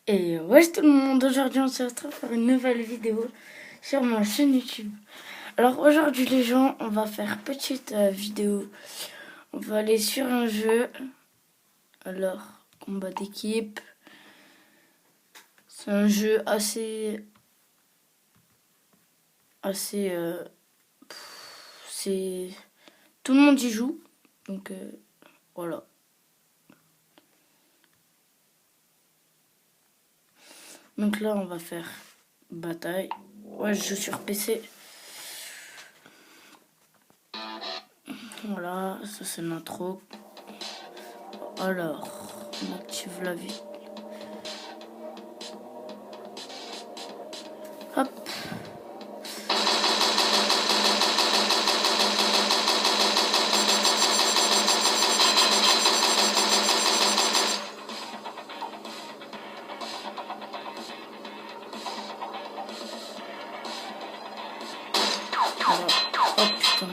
Et wesh tout le monde, aujourd'hui on se retrouve pour une nouvelle vidéo sur ma chaîne YouTube. Alors aujourd'hui les gens, on va faire petite vidéo. On va aller sur un jeu. Alors, combat d'équipe. C'est un jeu assez c'est tout le monde y joue. Donc voilà. Donc là on va faire bataille. Ouais, je joue sur PC. Voilà, ça c'est l'intro. Alors, on active la vie. Hop. Voilà. Oh putain.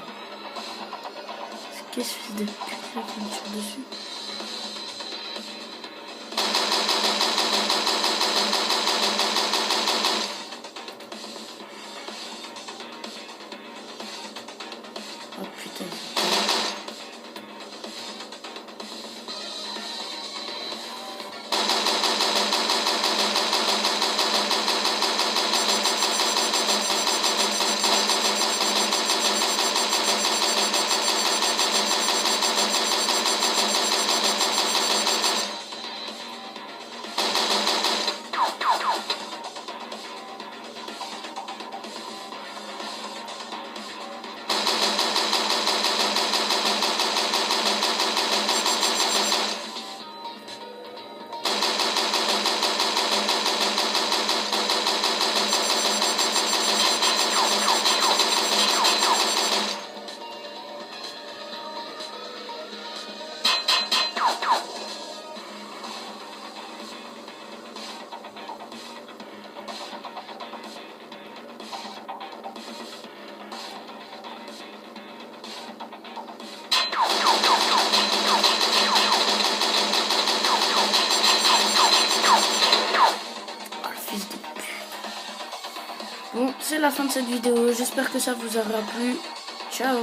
Qu'est-ce que c'est de pute là qui me tire dessus? Oh putain. Bon, c'est la fin de cette vidéo. J'espère que ça vous aura plu. Ciao!